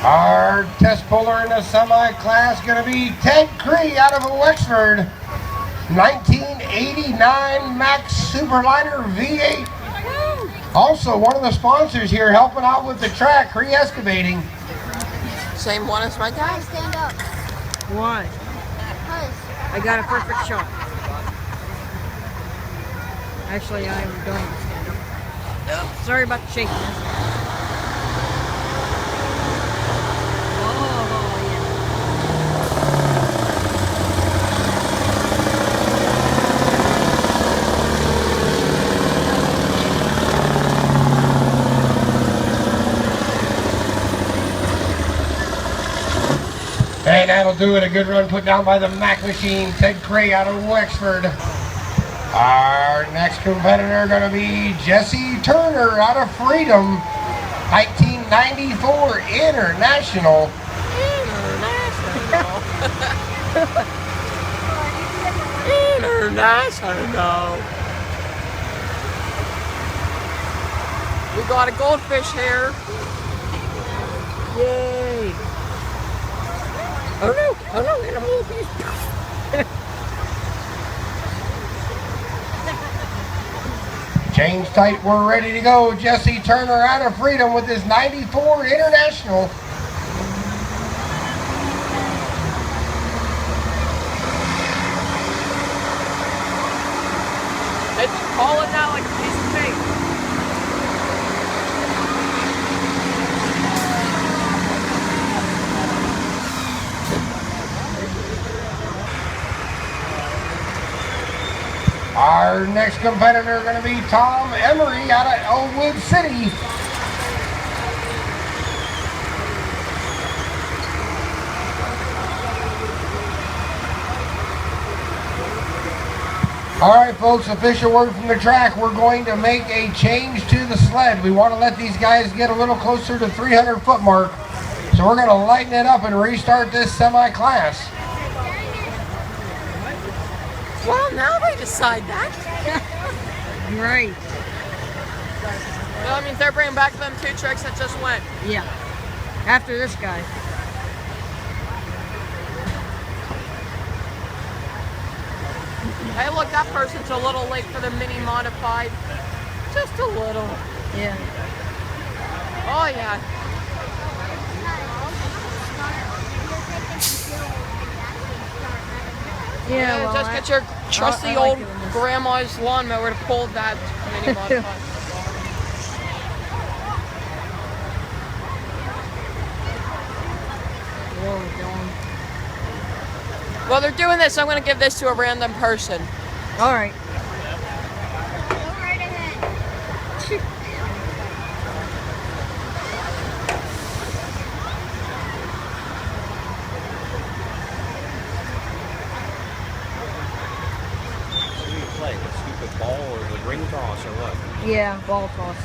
Our test puller in the semi-class going to be Ted Cree out of Wexford. 1989 Max Superliner V8. Also, one of the sponsors here helping out with the track, Cree Excavating. Same one as my dad. Stand up. Why? I got a perfect shot. Actually, I'm going to stand up. Sorry about the shakiness. And that'll do it. A good run put down by the Mac Machine, Ted Cree out of Wexford. Our next competitor going to be Jesse Turner out of Freedom, 1994 International. International. We got a goldfish here. Yay! Oh no! Oh no! In a whole piece. Chains tight, we're ready to go. Jesse Turner out of Freedom with his 94 International. It's falling out like a piece of cake. Our next competitor going to be Tom Emery out of Elwood City. All right, folks, official word from the track. We're going to make a change to the sled. We want to let these guys get a little closer to 300 foot mark. So we're going to lighten it up and restart this semi-class. Well, now they decide that. Right. Well, that means they're bringing back them 2 trucks that just went. Yeah. After this guy. Hey, look, that person's a little late for the mini modified. Just a little. Yeah. Oh, yeah. Yeah, well, just get your trusty I like old doing this. grandma's lawnmower to pull that mini modified. Whoa, Dylan. Well, they're doing this. I'm going to give this to a random person. All right. Go right ahead. Play the stupid ball or the ring toss or what? Yeah, ball toss.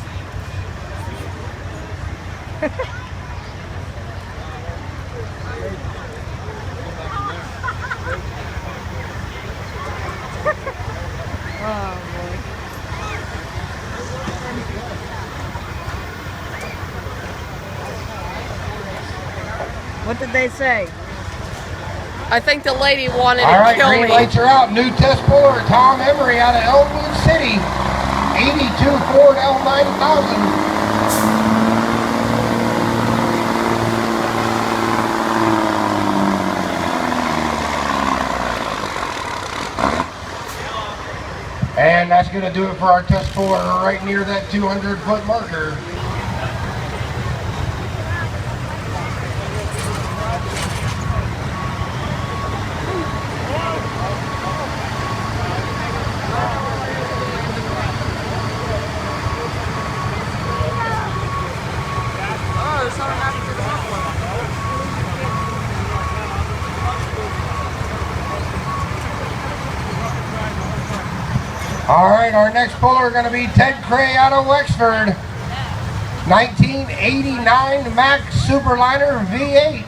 Oh boy. What did they say? I think the lady wanted All to right, kill green me. lights are out. New test puller, Tom Emery out of Elwood City. 82 Ford L9000. And that's going to do it for our test puller right near that 200 foot marker. Oh, there's something happened to that one. All right, our next puller going to be Ted Cree out of Wexford. 1989 Max Superliner V8.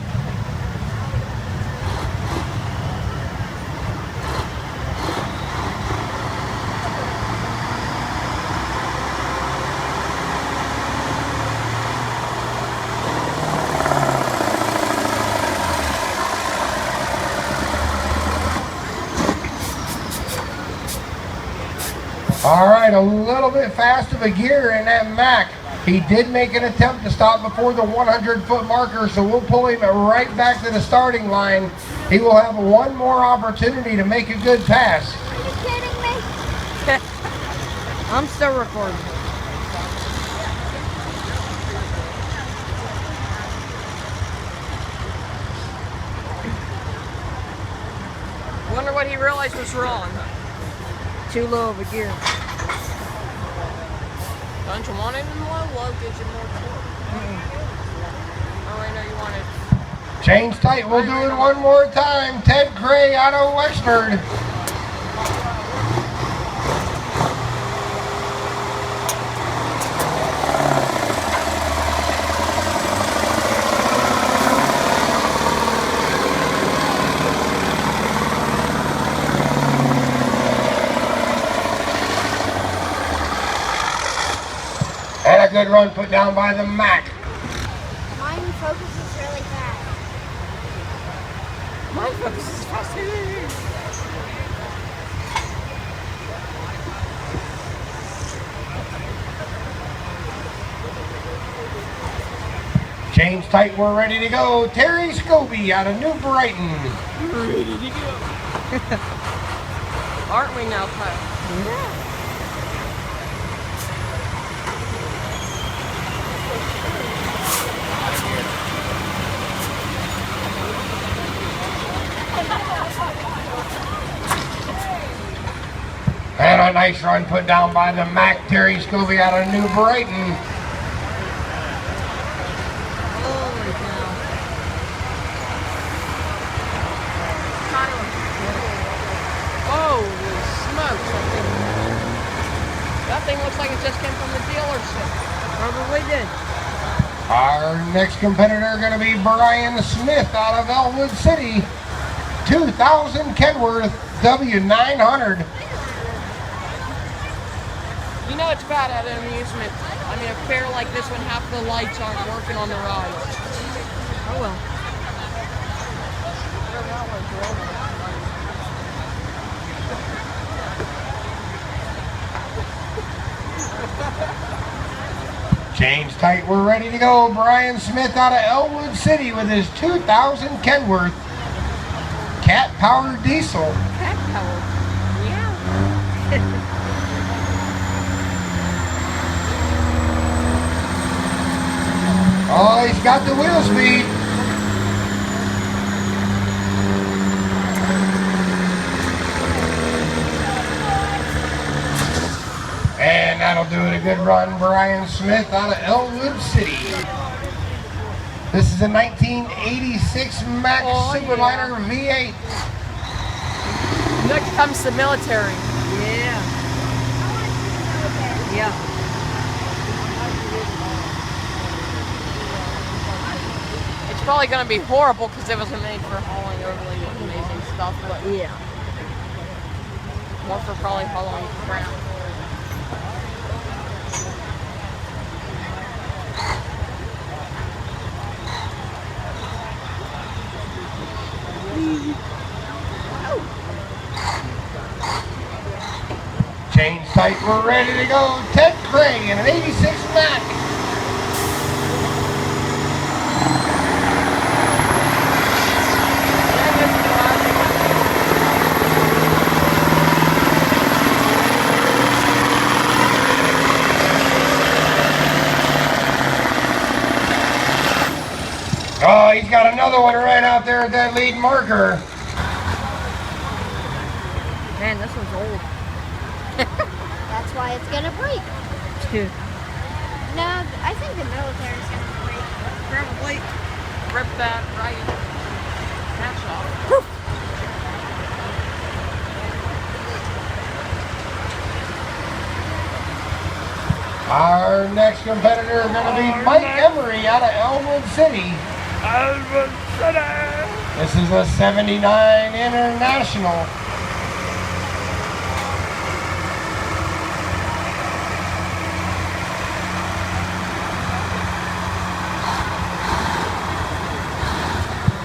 All right, a little bit fast of a gear in that Mack. He did make an attempt to stop before the 100-foot marker, so we'll pull him right back to the starting line. He will have one more opportunity to make a good pass. Are you kidding me? I'm still recording. Wonder what he realized was wrong. Too low of a gear. Don't you want it in low? Low gives you more torque. Oh, I know you want it. Chains tight, we'll do it one more time. Ted Gray out of Wexford. And a good run put down by the Mack. Mine focuses really fast. My focus is fascinating. Chains tight, we're ready to go. Terry Scobie out of New Brighton. Ready to go. Aren't we now, Kyle? And a nice run put down by the Mack. Terry Scobie out of New Brighton. Holy cow. Holy smokes. That thing looks like it just came from the dealership. Probably did. Our next competitor going to be Brian Smith out of Elwood City. 2000 Kenworth W900. You know it's bad at an amusement. I mean, a fair like this one, half the lights aren't working on the ride. Oh well. Chains tight, we're ready to go. Brian Smith out of Elwood City with his 2000 Kenworth Cat Power Diesel. Cat power. Yeah. Oh, he's got the wheel speed. And that'll do it. A good run, Brian Smith out of Elwood City. This is a 1986 Mack Superliner V8. Next comes the military. Yeah. Yeah. It's probably going to be horrible because it wasn't made for hauling overly amazing stuff, but Yeah. more for probably hauling ground. Chains tight, we're ready to go. Ted Gray in an 86 Mack. Oh, he's got another one right out there at that lead marker. Man, this one's old. That's why it's gonna break. Dude. No, I think the military's gonna break. Probably. Rip that right hatch off. Our next competitor is going to be Mike Emery out of Elwood City. This is a 79 International.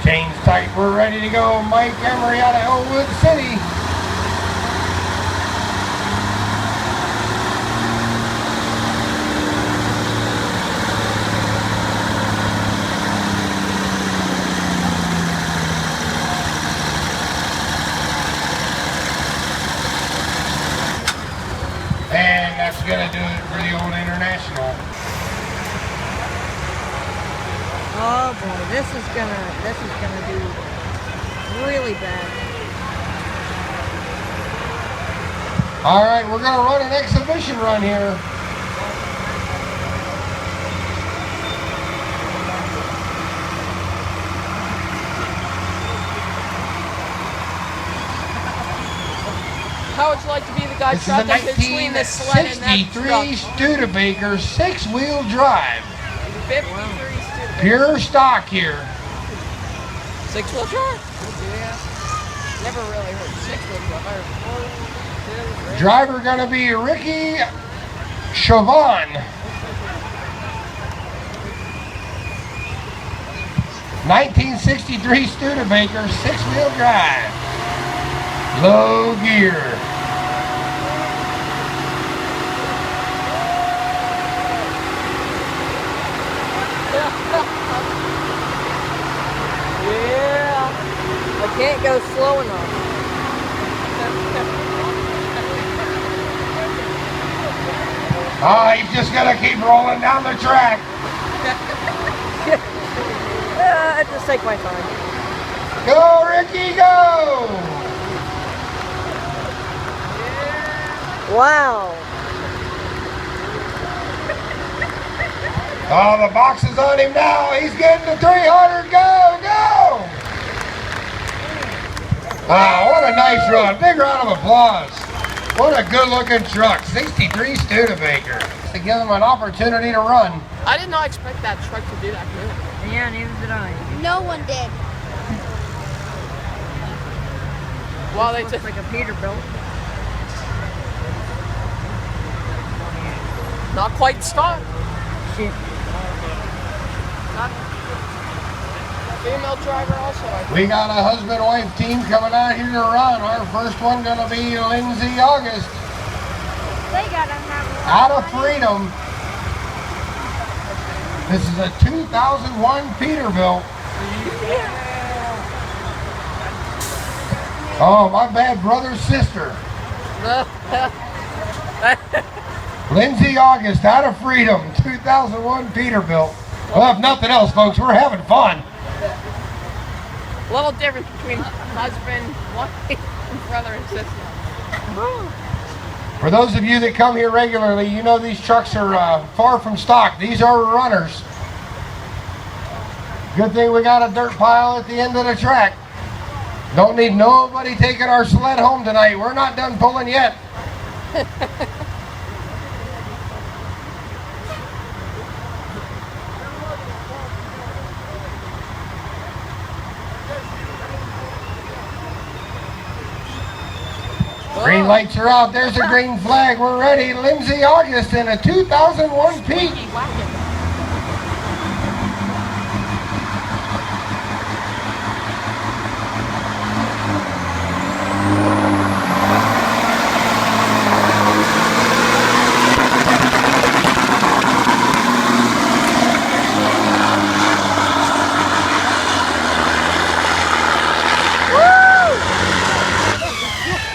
Chains tight, we're ready to go. Mike Emery out of Elwood City. Oh boy, this is gonna do really bad. All right, we're gonna run an exhibition run here. How would you like to be the guy This is a trapped in between the sled and that 1963 truck? Studebaker 6-wheel drive. 53 students. Pure stock here. 6-wheel drive? Yeah. Never really heard 6-wheel drive. I heard 4, 2, 3. Driver gonna be Ricky Chauvin. 1963 Studebaker 6-wheel drive. Low gear. Yeah. I can't go slow enough. Oh, he's just gonna keep rolling down the track. I just take my time. Go, Ricky, go! Wow. Oh, the box is on him now. He's getting to 300. Go, go! Wow, what a nice run. Big round of applause. What a good-looking truck. 63 Studebaker. To give him an opportunity to run. I did not expect that truck to do that good. Yeah, neither did I. No one did. Well, they Looks took like a Peterbilt. not quite stock. Shit. Not female driver also. I think. We got a husband-wife team coming out here to run. Our first one going to be Lindsay August. They gotta have a lot Out of of money. Freedom. This is a 2001 Peterbilt. Oh, my bad brother's sister. Lindsay August, out of Freedom, 2001 Peterbilt. Well, if nothing else, folks, we're having fun. A little difference between husband, wife, and brother and sister. For those of you that come here regularly, you know these trucks are far from stock. These are runners. Good thing we got a dirt pile at the end of the track. Don't need nobody taking our sled home tonight. We're not done pulling yet. Green lights are out. There's a green flag. We're ready. Lindsay August in a 2001 Pete. Wagon.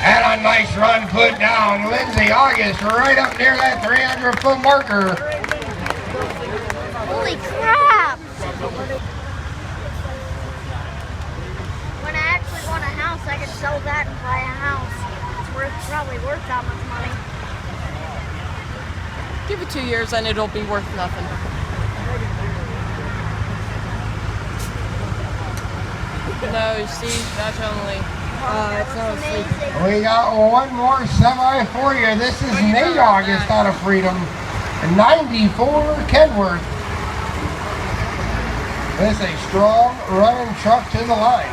And a nice run put down. Lindsay August right up near that 300-foot marker. Holy crap! When I actually want a house, I could sell that and buy a house. It's probably worth that much money. Give it 2 years and it'll be worth nothing. No, see, that's only. It's not asleep. Amazing. We got one more semi for you. This is Nate August out of Freedom. 94 Kenworth. This is a strong running truck to the line.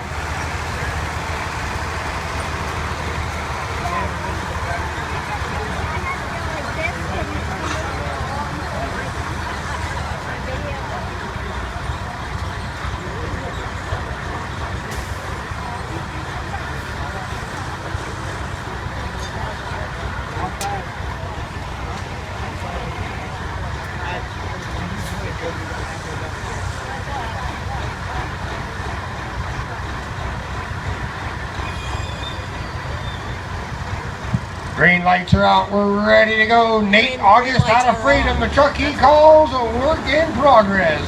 Green lights are out. We're ready to go. Nate Green August lights out of are Freedom. on. The truck he calls a work in progress.